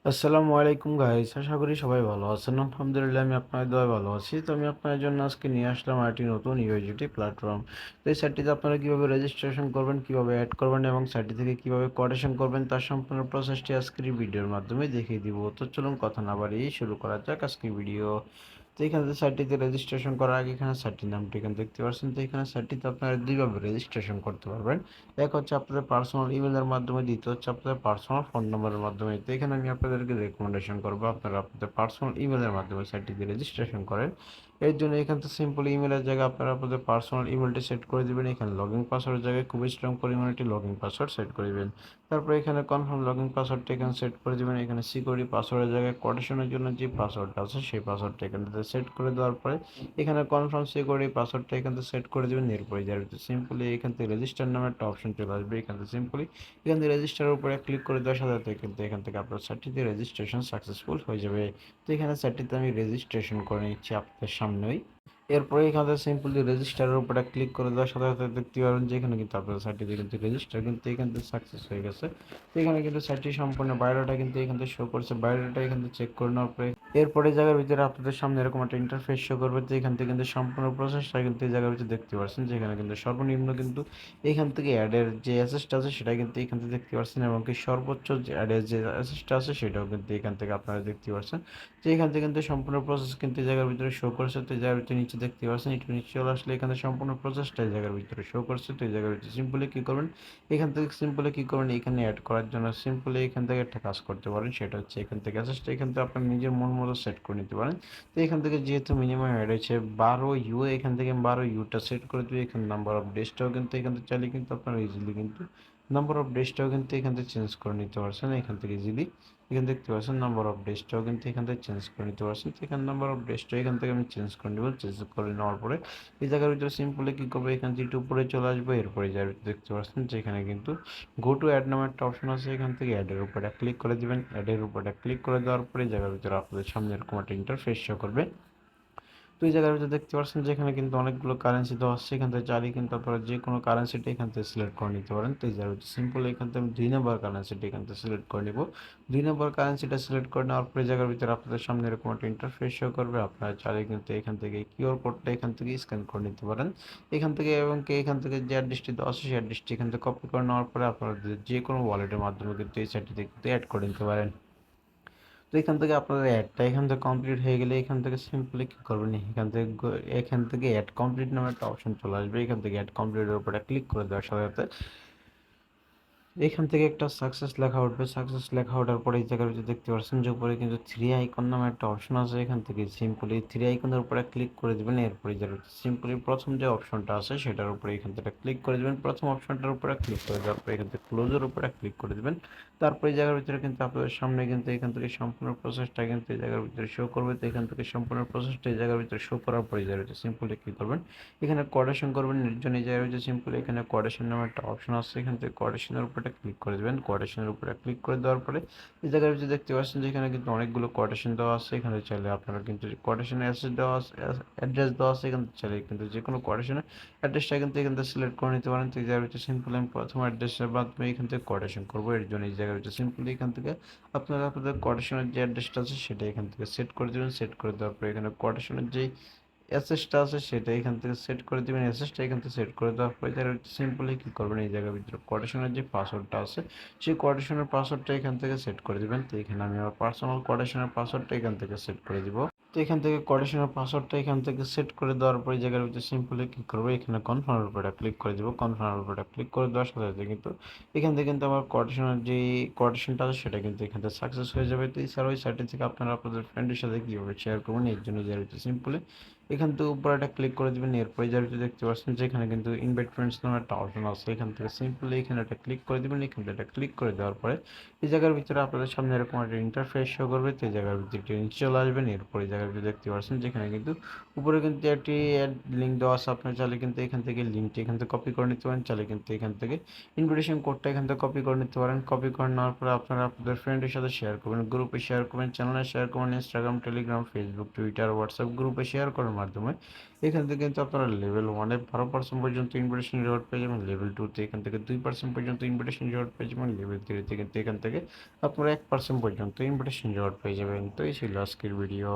আসসালামু আলাইকুম গাইস, আশা করি সবাই ভালো আছেন। আলহামদুলিল্লাহ আমি আপনাদের দোয়ায় ভালো আছি। তো আমি আপনাদের জন্য আজকে নিয়ে আসলাম আরেকটি নতুন ইউএসডিটি প্ল্যাটফর্ম। তো এই সাইটটিতে আপনারা কীভাবে রেজিস্ট্রেশন করবেন, কীভাবে অ্যাড করবেন এবং সাইটটি থেকে কীভাবে কোটেশন করবেন তার সম্পূর্ণ প্রসেসটি আজকের এই ভিডিওর মাধ্যমে দেখিয়ে দিব। তো চলুন কথা না বাড়িয়ে শুরু করা যাক আজকের ভিডিও। তো এখানে সাইটটিতে রেজিস্ট্রেশন করার আগে এখানে সাইটটির নামটি এখানে দেখতে পাচ্ছেন। তো এখানে সাইটটিতে আপনারা দুইভাবে রেজিস্ট্রেশন করতে পারবেন। এক হচ্ছে আপনাদের পার্সোনাল ইমেলের মাধ্যমে, দ্বিতীয় হচ্ছে আপনাদের পার্সোনাল ফোন নম্বরের মাধ্যমে। তো এখানে আমি আপনাদেরকে রেকমেন্ডেশন করবো আপনারা আপনাদের পার্সোনাল ইমেলের মাধ্যমে সাইটটিতে রেজিস্ট্রেশন করেন। এর জন্য এখান থেকে সিম্পল ইমেলের জায়গায় আপনারা আপনাদের পার্সোনাল ইমেলটি সেট করে দেবেন। এখানে লগইন পাসওয়ার্ডের জায়গায় খুবই স্ট্রং পরিমাণে একটি লগইন পাসওয়ার্ড সেট করে দেবেন। তারপরে এখানে কনফার্ম লগইন পাসওয়ার্ডটা এখানে সেট করে দেবেন। এখানে সিকিউরিটি পাসওয়ার্ডের জায়গায় কোটেশনের জন্য যে পাসওয়ার্ডটা আছে সেই পাসওয়ার্ডটা এখানে সেট করে দেওয়ার পরে এখানে কনফার্ম সিকিউরিটি পাসওয়ার্ডটা এখান থেকে সেট করে দেবেন। এরপরে যার সিম্পলি এখান থেকে রেজিস্টার নামে একটা অপশন চলে আসবে। এখান থেকে সিম্পলি এখান থেকে রেজিস্টারের উপরে ক্লিক করে দেওয়ার সাথে সাথে কিন্তু এখান থেকে আপনার সাইটটিতে রেজিস্ট্রেশন সাকসেসফুল হয়ে যাবে। তো এখানে সাইটটিতে আমি রেজিস্ট্রেশন করে নিচ্ছি আপনাদের সামনেই। এরপরে এখানে সিম্পলি রেজিস্টারের উপরে ক্লিক করে দেওয়ার সাথে সাথে দেখতে পাবেন যে এখানে কিন্তু আপনার সাইটটিতে কিন্তু রেজিস্টার কিন্তু এখান থেকে সাকসেস হয়ে গেছে। তো এখানে কিন্তু সাইটটি সম্পূর্ণ বায়োডাটা কিন্তু এখান থেকে শো করছে। বায়োডাটা এখান থেকে চেক করে নেওয়ার পরে এরপরে জায়গার ভিতরে আপনাদের সামনে এরকম একটা ইন্টারফেস শো করবে। তো এখান থেকে কিন্তু সম্পূর্ণ প্রসেসটা কিন্তু এই জায়গার ভিতরে দেখতে পাচ্ছেন, যেখানে কিন্তু সর্বনিম্ন কিন্তু এখান থেকে অ্যাডের যে অ্যাসেসটা আছে সেটা কিন্তু এখান থেকে দেখতে পাচ্ছেন, এবং কি সর্বোচ্চ যে অ্যাডের যে অ্যাসেসটা আছে সেটাও কিন্তু এখান থেকে আপনারা দেখতে পাচ্ছেন। তো এখান থেকে কিন্তু সম্পূর্ণ প্রসেস কিন্তু এই জায়গার ভিতরে শো করছে। তো এই জায়গার ভিতরে নিচে দেখতে পাচ্ছেন, একটু নিচে চলে আসলে এখানে সম্পূর্ণ প্রসেসটা এই জায়গার ভিতরে শো করছে। তো এই জায়গার ভিতরে সিম্পলি কী করবেন, এখান থেকে সিম্পলি কী করবেন, এখানে অ্যাড করার জন্য সিম্পলি এখান থেকে একটা কাজ করতে পারেন। সেটা হচ্ছে এখান থেকে অ্যাসেসটা এখান থেকে আপনার নিজের মন মতো সেট করে নিতে পারেন। তো এখান থেকে যেহেতু মিনিমাম অ্যাড হয়েছে 12 ইউ, এখান থেকে 12 ইউটা সেট করে দিয়ে এখানে নাম্বার অফ ডেজটাও কিন্তু এখান থেকে চাইলে কিন্তু আপনারা ইজিলি কিন্তু নাম্বার অফ ডেজটাও কিন্তু এখান থেকে চেঞ্জ করে নিতে পারছেন। এখান থেকে ইজিলি এখানে দেখতে পাচ্ছেন নাম্বার অফ ডেজটাও কিন্তু এখান থেকে চেঞ্জ করে নিতে পারছেন। তো এখানে নাম্বার অফ ডেজটা এখান থেকে আমি চেঞ্জ করে নেব। চেঞ্জ করে নেওয়ার পরে এই জায়গার ভিতরে সিম্পলি কী করবো, এখান থেকে একটু উপরে চলে আসবো। এরপরে যার দেখতে পাচ্ছেন যে এখানে কিন্তু গো টু অ্যাড নামে একটা অপশন আছে। এখান থেকে অ্যাডের উপরে ক্লিক করে দিবেন। অ্যাডের উপরে ক্লিক করে দেওয়ার পরে এই জায়গার ভিতরে আপনাদের সামনে এরকম একটা ইন্টারফেস শো করবে। তো এই জায়গার ভিতরে দেখতে পাচ্ছেন যে এখানে কিন্তু অনেকগুলো কারেন্সি দেওয়া আসছে। এখান থেকে চাইলে কিন্তু আপনারা যে কোনো কারেন্সিটা এখান থেকে সিলেক্ট করে নিতে পারেন। তো এই জায়গার ভিতরে সিম্পল এখান থেকে আমি 2 নম্বর কারেন্সিটা এখান থেকে সিলেক্ট করে নিব। 2 নম্বর কারেন্সিটা সিলেক্ট করে নেওয়ার পরে জায়গার ভিতরে আপনাদের সামনে এরকম একটা ইন্টারফেস শো করবে। আপনারা চাইলে কিন্তু এখান থেকে কিউআর কোডটা এখান থেকে স্ক্যান করে নিতে পারেন এখান থেকে, এবং কি এখান থেকে যে অ্যাড্রেসটি দেওয়া আছে সেই অ্যাড্রেসটি এখান থেকে কপি করে নেওয়ার পরে আপনারা যে কোনো ওয়ালেটের মাধ্যমে কিন্তু এই সাইটটিতে কিন্তু অ্যাড করে নিতে পারেন। তো এখান থেকে আপনাদের অ্যাডটা এখান থেকে কমপ্লিট হয়ে গেলে এখান থেকে সিম্পলি কী করবেন, এখান থেকে অ্যাড কমপ্লিট নামে একটা অপশন চলে আসবে। এখান থেকে অ্যাড কমপ্লিটের উপরে ক্লিক করে দেওয়ার সাথে সাথে এখান থেকে একটা সাকসেস লেখা উঠবে। সাকসেস লেখা ওঠার পরে এই জায়গার ভিতরে দেখতে পাচ্ছেন যে উপরে কিন্তু থ্রি আইকন নামে একটা অপশন আছে। এখান থেকে সিম্পলি থ্রি আইকনের উপরে ক্লিক করে দেবেন। এরপরে যারা সিম্পলি প্রথম যে অপশনটা আছে সেটার উপরে এখান থেকে ক্লিক করে দেবেন। প্রথম অপশনটার উপরে ক্লিক করে দেওয়ার পরে এখান থেকে ক্লোজের উপরে ক্লিক করে দেবেন। তারপরে এই জায়গার ভিতরে কিন্তু আপনাদের সামনে কিন্তু এখান থেকে সম্পূর্ণ প্রসেসটা কিন্তু এই জায়গার ভিতরে শো করবে। তো এখান থেকে সম্পূর্ণ প্রসেসটা এই জায়গার ভিতরে শো করার পরে এই জায়গার ভিতরে সিম্পলি কী করবেন, এখানে কোডেশন করবেন। এর জন্য এই জায়গায় হচ্ছে সিম্পলি এখানে কোডেশন নামে একটা অপশন আছে। এখান থেকে কোডেশনের উপরে ক্লিক করে দেবেন। কোডেশনের উপরে ক্লিক করে দেওয়ার পরে এই জায়গায় হচ্ছে দেখতে পাচ্ছেন যে এখানে কিন্তু অনেকগুলো কোডেশন দেওয়া আছে। এখানে চাইলে আপনারা কিন্তু কোডেশনের অ্যাড্রেস দেওয়া আছে, অ্যাড্রেস দেওয়া আছে। এখানে চাইলে কিন্তু যে কোনো কোডেশনের অ্যাড্রেসটা কিন্তু এখান থেকে সিলেক্ট করে নিতে পারেন। তো এই জায়গায় হচ্ছে সিম্পলি আমি প্রথম অ্যাড্রেসের মাধ্যমে এখান থেকে কোডেশন করবো। এর জন্য এই জায়গায় হচ্ছে সিম্পলি এখান থেকে আপনারা আপনাদের কোডেশনের যে অ্যাড্রেসটা আছে সেটা এখান থেকে সেট করে দেবেন। সেট করে দেওয়ার পরে এখানে কোডেশনের যেই অ্যাসেসটা আছে সেটা এখান থেকে সেট করে দেবেন। অ্যাসেসটা এখান থেকে সেট করে দেওয়ার পরে তার সিম্পলি কী করবেন, এই জায়গার ভিতরে কোটেশনের যে পাসওয়ার্ডটা আছে সেই কোটেশনের পাসওয়ার্ডটা এখান থেকে সেট করে দেবেন। তো এখানে আমি আমার পার্সোনাল কোটেশনের পাসওয়ার্ডটা এখান থেকে সেট করে দিব। তো এখান থেকে কোটেশনের পাসওয়ার্ডটা এখান থেকে সেট করে দেওয়ার পরে জায়গার ভিতরে সিম্পলি কী করবো, এখানে কনফার্মের উপরে ক্লিক করে দিব। কনফার্মের উপরে ক্লিক করে দেওয়ার সাথে সাথে কিন্তু এখান থেকে কিন্তু আমার কোটেশনের যে কোটেশনটা আছে সেটা কিন্তু এখান থেকে সাকসেস হয়ে যাবে। তো এছাড়াও ওই সাইটে থেকে আপনারা আপনাদের ফ্রেন্ডের সাথে কীভাবে শেয়ার করবেন এর জন্য জায়গার ভিতরে সিম্পলি এখান থেকে উপরে একটা ক্লিক করে দেবেন। এরপরে যার ভিতরে দেখতে পাচ্ছেন যে এখানে কিন্তু ইনভাইট ফ্রেন্ডস নামে একটা অপশন আছে। এখান থেকে সিম্পলি এখানে একটা ক্লিক করে দেবেন। এখান থেকে একটা ক্লিক করে দেওয়ার পরে এই জায়গার ভিতরে আপনাদের সামনে এরকম একটা ইন্টারফেস শো করবে। তো এই জায়গার ভিতরে নিচে চলে আসবেন। এরপরে এই জায়গার ভিতরে দেখতে পাচ্ছেন যেখানে কিন্তু উপরে কিন্তু একটি অ্যাড লিঙ্ক দেওয়া আছে। আপনার চাইলে কিন্তু এখান থেকে লিঙ্কটি এখান থেকে কপি করে নিতে পারেন। চাইলে কিন্তু এখান থেকে ইনভিটেশন কোডটা এখান থেকে কপি করে নিতে পারেন। কপি করে নেওয়ার পরে আপনারা আপনাদের ফ্রেন্ডের সাথে শেয়ার করবেন, গ্রুপে শেয়ার করবেন, চ্যানেলে শেয়ার করবেন, Instagram, Telegram, Facebook, Twitter, WhatsApp গ্রুপে শেয়ার করার মাধ্যমে এখান থেকে কিন্তু আপনারা লেভেল 1-এ 12% পর্যন্ত ইনভিটেশন রিওয়ার্ড পেয়ে যাবেন, লেভেল 2-তে এখান থেকে 2% পর্যন্ত ইনভিটেশন রিওয়ার্ড পেয়ে যাবেন, লেভেল 3-তে কিন্তু এখান থেকে আপনারা 1% পর্যন্ত ইনভিটেশন রিওয়ার্ড পেয়ে যাবেন। তো এই ছিল আজকের ভিডিও।